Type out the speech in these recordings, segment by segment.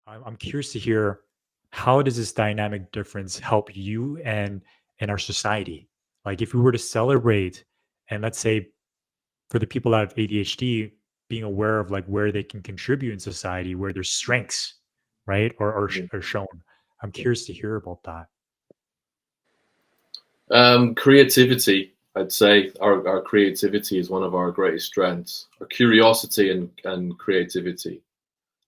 I'm curious to hear, how does this dynamic difference help you and our society? Like, if we were to celebrate, and let's say for the people that have ADHD, being aware of like where they can contribute in society, where their strengths, right, Mhm. are shown. I'm curious to hear about that. Creativity, I'd say our creativity is one of our greatest strengths. Our curiosity and creativity.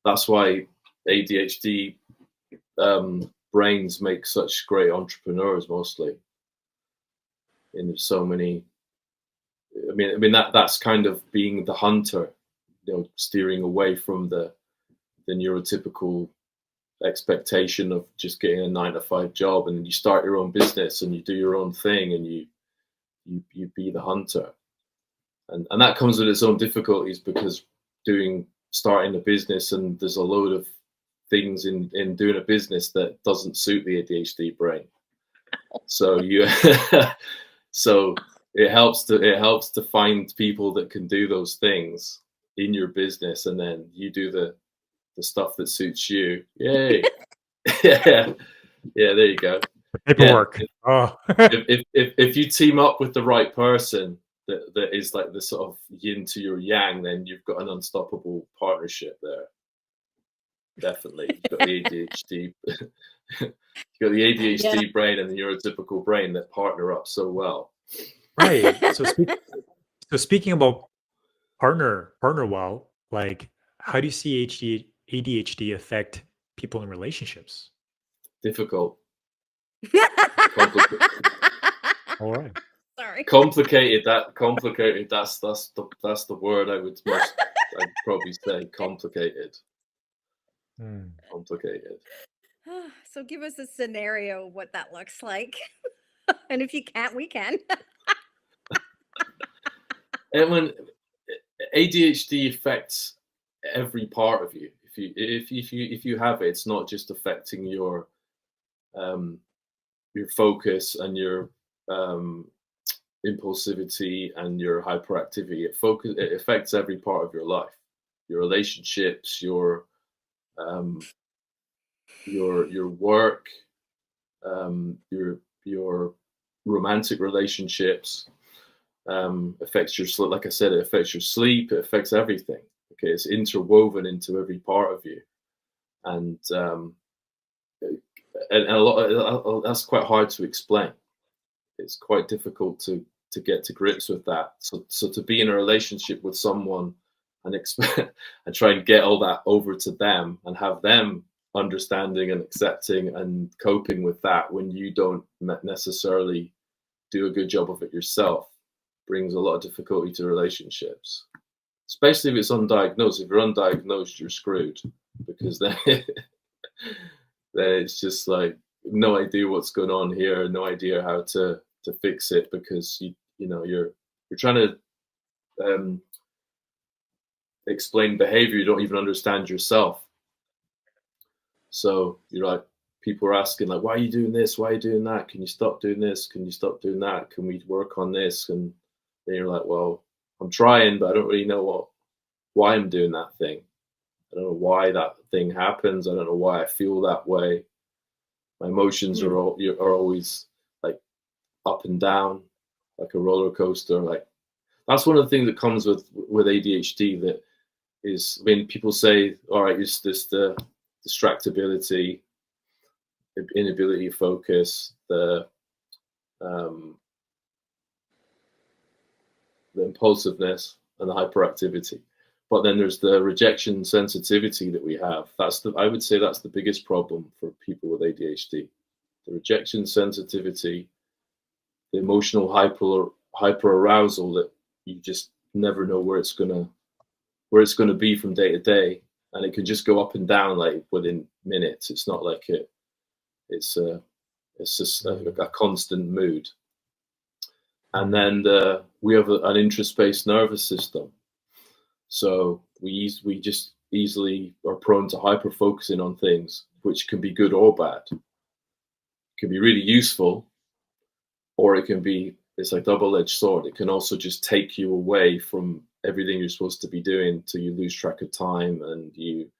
That's why ADHD brains make such great entrepreneurs mostly. And there's so many. I mean that's kind of being the hunter, steering away from the neurotypical expectation of just getting a 9 to 5 job, and then you start your own business and you do your own thing and you be the hunter, and that comes with its own difficulties because starting a business, and there's a load of things in doing a business that doesn't suit the ADHD brain. So you so it helps to find people that can do those things in your business, and then you do the stuff that suits you. Yay. Yeah, there you go. The Yeah, paperwork. Oh, if you team up with the right person that is like the sort of yin to your yang, then you've got an unstoppable partnership there. Definitely, you've got the ADHD, Yeah. brain and the neurotypical brain that partner up so well. right. So speaking about partner well, like, how do you see ADHD affect people in relationships? Difficult, complicated, All right. Sorry. complicated. Complicated. That's the word I'd probably say. Complicated. Hmm. Complicated. So give us a scenario of what that looks like. And if you can't, we can. And when ADHD affects every part of you, if you have it, it's not just affecting your focus and your impulsivity and your hyperactivity. It affects every part of your life, your relationships, your work, your romantic relationships. Affects your sleep. Like I said, it affects your sleep. It affects everything. Okay, it's interwoven into every part of you, and a lot that's quite hard to explain. It's quite difficult to get to grips with that. So to be in a relationship with someone and expect and try and get all that over to them and have them understanding and accepting and coping with that when you don't necessarily do a good job of it yourself brings a lot of difficulty to relationships, especially if it's undiagnosed. If you're undiagnosed, you're screwed, because then it's just like no idea what's going on here, no idea how to fix it, because you're trying to explain behavior you don't even understand yourself. So you're like, people are asking like, why are you doing this? Why are you doing that? Can you stop doing this? Can you stop doing that? Can we work on this? And then you're like, well, I'm trying, but I don't really know why I'm doing that thing. I don't know why that thing happens. I don't know why I feel that way. My emotions are always like up and down, like a roller coaster. Like that's one of the things that comes with ADHD. That is, when people say, all right, it's this the distractibility, inability to focus, the impulsiveness and the hyperactivity. But then there's the rejection sensitivity that we have. I would say that's the biggest problem for people with ADHD. The rejection sensitivity, the emotional hyper arousal that you just never know where it's gonna be from day to day, and it can just go up and down like within minutes. It's not like it's just a constant mood. And then we have an interest-based nervous system. So we just easily are prone to hyper focusing on things, which can be good or bad. It can be really useful, or it's like double-edged sword. It can also just take you away from everything you're supposed to be doing till you lose track of time and you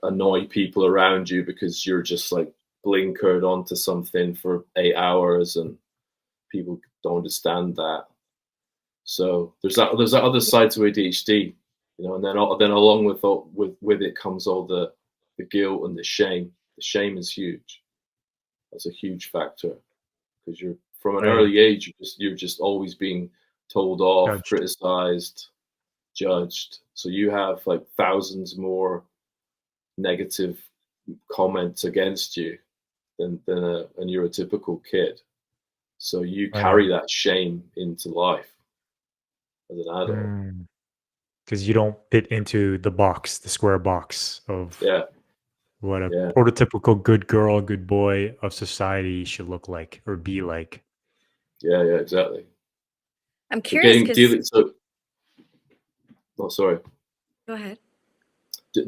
annoy people around you because you're just like blinkered onto something for 8 hours, and people don't understand that. So there's that other side to ADHD, and then along with it comes all the guilt and the shame. The shame is huge. That's a huge factor, because you're from an early age, you're just always being told off, criticized, judged. So you have like thousands more negative comments against you than a neurotypical kid. So you carry that shame into life as an adult. Because you don't fit into the square box of what a prototypical good girl, good boy of society should look like or be like. Yeah, exactly. I'm curious because... sorry. Go ahead.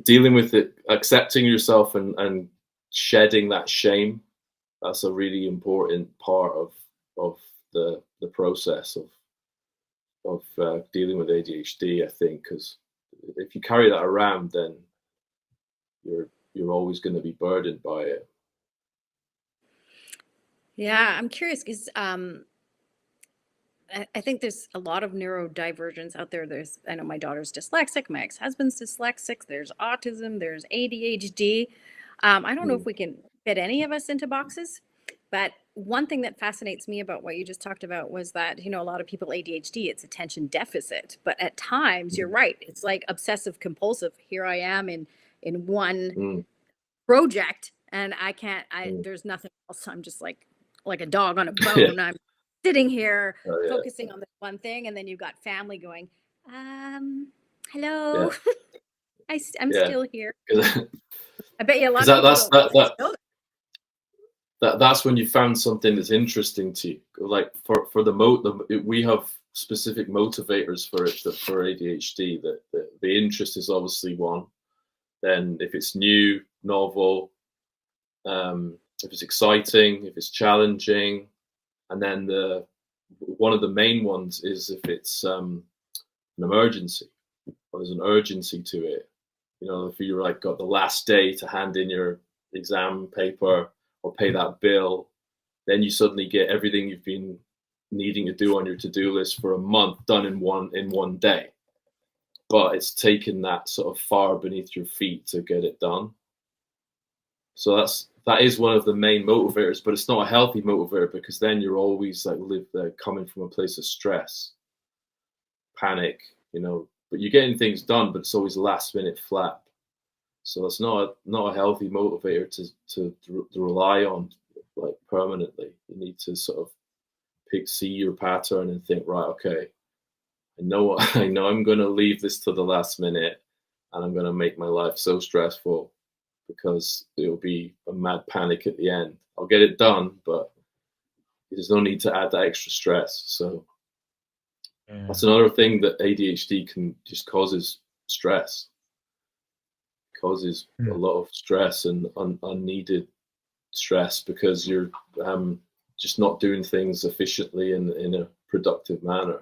Dealing with it, accepting yourself and shedding that shame, that's a really important part of the process of dealing with ADHD, I think, because if you carry that around, then you're always going to be burdened by it. Yeah, I'm curious because I think there's a lot of neurodivergence out there. I know my daughter's dyslexic, my ex-husband's dyslexic, there's autism, there's ADHD. I don't know if we can fit any of us into boxes, but one thing that fascinates me about what you just talked about was that, a lot of people ADHD, it's attention deficit, but at times you're right. It's like obsessive compulsive. Here I am in one project, and there's nothing else. I'm just like a dog on a bone. I'm sitting here focusing on this one thing, and then you've got family going, hello. I'm still here. I bet you a lot of that's when you found something that's interesting to you. Like for we have specific motivators for it. That for ADHD, that the interest is obviously one. Then if it's new, novel, if it's exciting, if it's challenging, and then one of the main ones is if it's an emergency, or there's an urgency to it. If you're like got the last day to hand in your exam paper or pay that bill, then you suddenly get everything you've been needing to do on your to-do list for a month done in one day. But it's taken that sort of far beneath your feet to get it done. So that is one of the main motivators, but it's not a healthy motivator, because then you're always like coming from a place of stress, panic, but you're getting things done, but it's always last minute flap. So it's not a healthy motivator to rely on like permanently. You need to sort of see your pattern and think, right, okay, I know I'm going to leave this to the last minute, and I'm going to make my life so stressful because it'll be a mad panic at the end. I'll get it done, but there's no need to add that extra stress. So that's another thing that ADHD can just causes stress. Causes a lot of stress and unneeded stress, because you're just not doing things efficiently in a productive manner.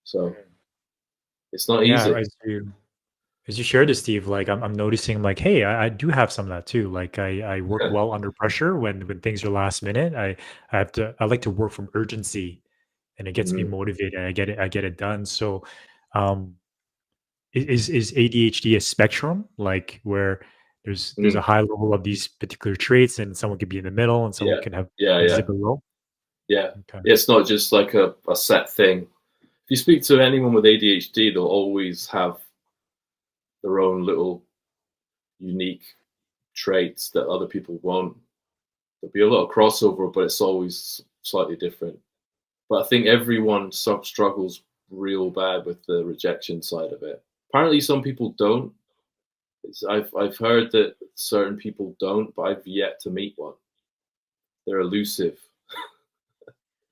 So it's not easy. As you shared this, Steve, like I'm noticing, like, hey, I do have some of that too. Like I work well under pressure when things are last minute. I like to work from urgency, and it gets me motivated. I get it done. So, is ADHD a spectrum, like where there's a high level of these particular traits, and someone could be in the middle, and someone can have exhibit low? It's not just like a set thing. If you speak to anyone with ADHD, they'll always have their own little unique traits that other people won't. There'll be a lot of crossover, but it's always slightly different. But I think everyone struggles real bad with the rejection side of it. Apparently some people don't. I've heard that certain people don't, but I've yet to meet one. They're elusive.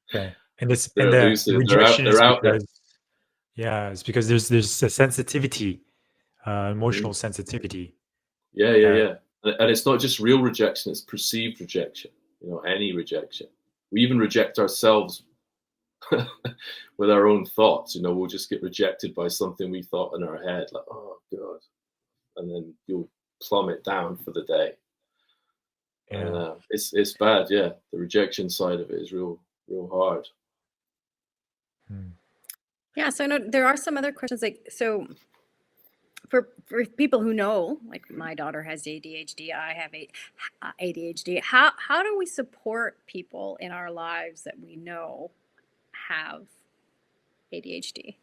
Okay. And the elusive. rejection they're out there. It's because there's a sensitivity, emotional sensitivity. Yeah. And it's not just real rejection, it's perceived rejection. Any rejection. We even reject ourselves with our own thoughts. We'll just get rejected by something we thought in our head, like, oh God. And then you'll plummet down for the day. Yeah. It's bad. Yeah, the rejection side of it is real hard. Yeah, so I know there are some other questions like, so for people who know, like my daughter has ADHD, I have ADHD. How do we support people in our lives that we know have ADHD?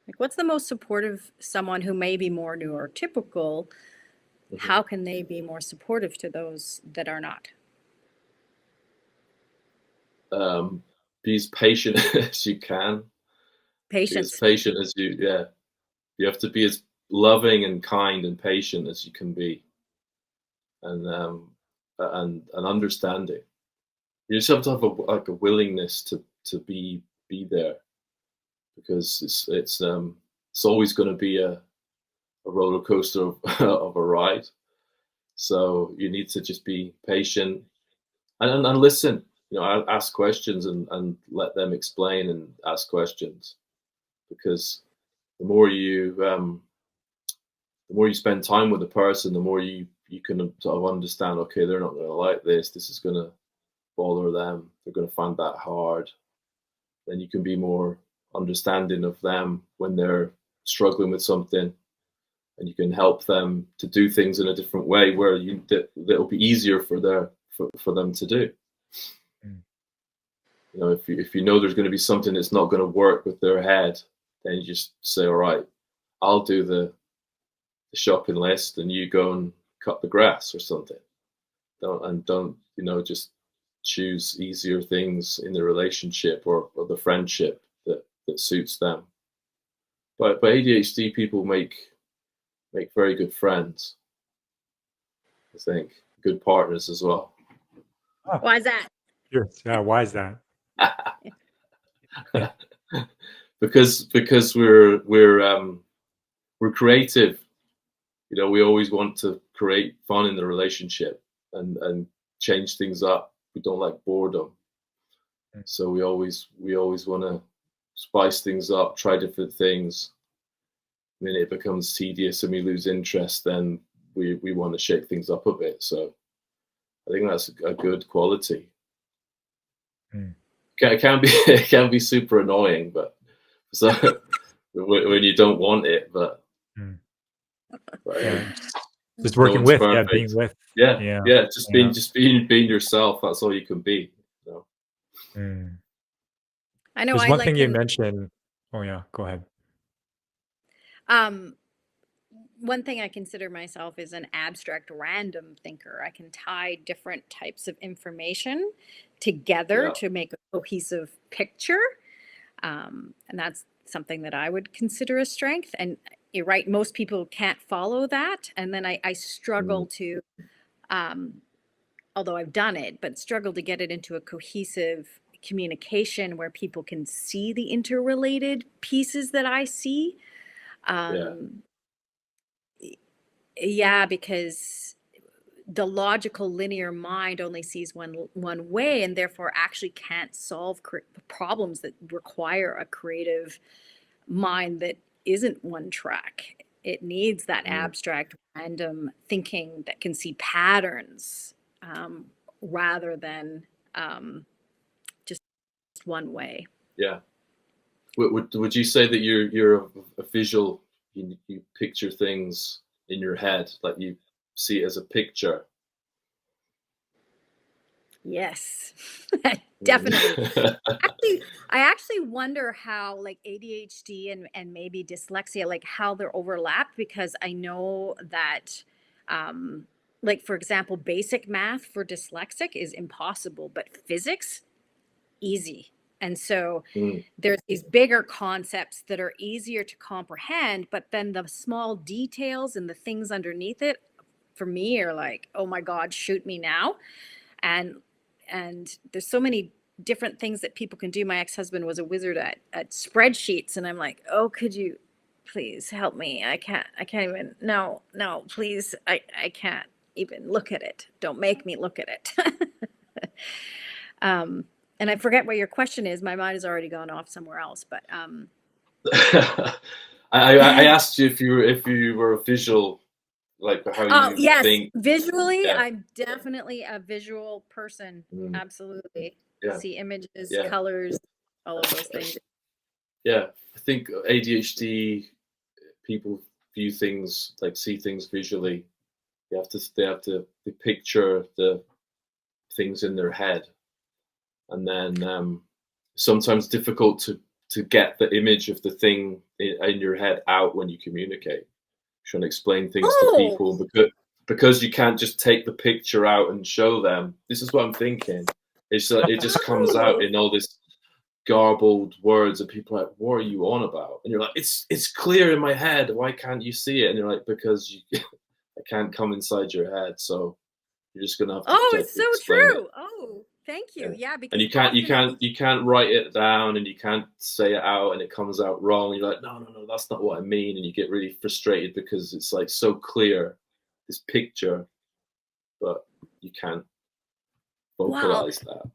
Like, what's the most supportive someone who may be more neurotypical? How can they be more supportive to those that are not? Be as patient as you can. Be as Patience. patient as you. Yeah, you have to be as loving and kind and patient as you can be, and understanding. You just have to have a willingness to be there, because it's always going to be a roller coaster of a ride. So you need to just be patient and listen. Ask questions and let them explain and ask questions, because the more you spend time with a person, the more you can sort of understand. Okay, they're not going to like this. This is going to bother them. They're going to find that hard. Then you can be more understanding of them when they're struggling with something, and you can help them to do things in a different way where that'll be easier for them to do. If you know there's going to be something that's not going to work with their head, then you just say, all right, I'll do the shopping list and you go and cut the grass or something. Don't just choose easier things in the relationship or the friendship that suits them. But ADHD people make very good friends, I think, good partners as well. Why is that? Sure. Yeah, why is that? because we're creative. We always want to create fun in the relationship and change things up. We don't like boredom, so we always want to spice things up, try different things. When it becomes tedious and we lose interest, then we want to shake things up a bit. So I think that's a good quality. It can be super annoying, but so when you don't want it, but just working with, being with, just being yourself. That's all you can be. I know. There's one thing you mentioned. Oh yeah, go ahead. One thing I consider myself is an abstract random thinker. I can tie different types of information together to make a cohesive picture. And that's something that I would consider a strength. And you're right, most people can't follow that. And then I struggle to, although I've done it, but struggle to get it into a cohesive communication where people can see the interrelated pieces that I see. Because the logical linear mind only sees one way, and therefore actually can't solve problems that require a creative mind that isn't one track. It needs that abstract random thinking that can see patterns rather than just one way. Would you say that you're a visual? You picture things in your head, like you see it as a picture? Yes, definitely. I actually wonder how like ADHD and maybe dyslexia, like how they're overlapped, because I know that like, for example, basic math for dyslexic is impossible, but physics, easy. And so there's these bigger concepts that are easier to comprehend, but then the small details and the things underneath it for me are like, oh my God, shoot me now. And there's so many different things that people can do. My ex-husband was a wizard at spreadsheets, and I'm like, oh, could you please help me? I can't even, no, please. I can't even look at it. Don't make me look at it. And I forget what your question is. My mind has already gone off somewhere else. But I asked you if you were a visual like how Oh, you yes. think. Visually, Yeah. I'm definitely a visual person. Absolutely. Yeah. See images, Yeah. colors, all of those things. Yeah. I think ADHD people view things, like see things visually. They have to picture the things in their head, and then sometimes difficult to get the image of the thing in your head out when you communicate, trying to explain things to people, because you can't just take the picture out and show them, this is what I'm thinking. It just comes out in all this garbled words, and people are like, what are you on about? And you're like, it's clear in my head, why can't you see it? And you're like, because I can't come inside your head, so you're just gonna have to it's so true. Thank you. Yeah, because and you can't write it down, and you can't say it out, and it comes out wrong. You're like, no, that's not what I mean, and you get really frustrated because it's like so clear, this picture, but you can't vocalize that.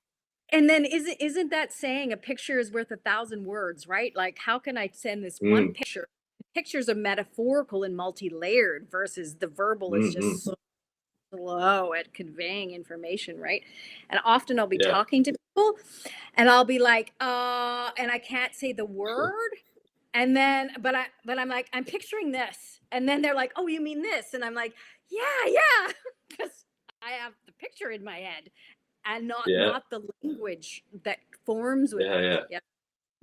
And then isn't that saying a picture is worth 1,000 words, right? Like, how can I send this one picture? Pictures are metaphorical and multi-layered versus the verbal is just so slow at conveying information, right? And often I'll be talking to people and I'll be like, and I can't say the word. And then, but I'm like, I'm picturing this. And then they're like, oh, you mean this? And I'm like, yeah. Because I have the picture in my head and not the language that forms with it. Yeah.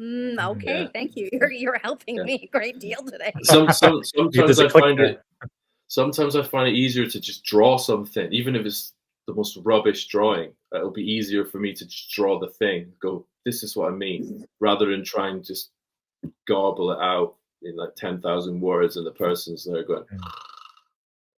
Okay, thank you. You're helping me a great deal today. Sometimes I find it easier to just draw something, even if it's the most rubbish drawing. It'll be easier for me to just draw the thing, go, this is what I mean, rather than try and just garble it out in like 10,000 words, and the person's there going,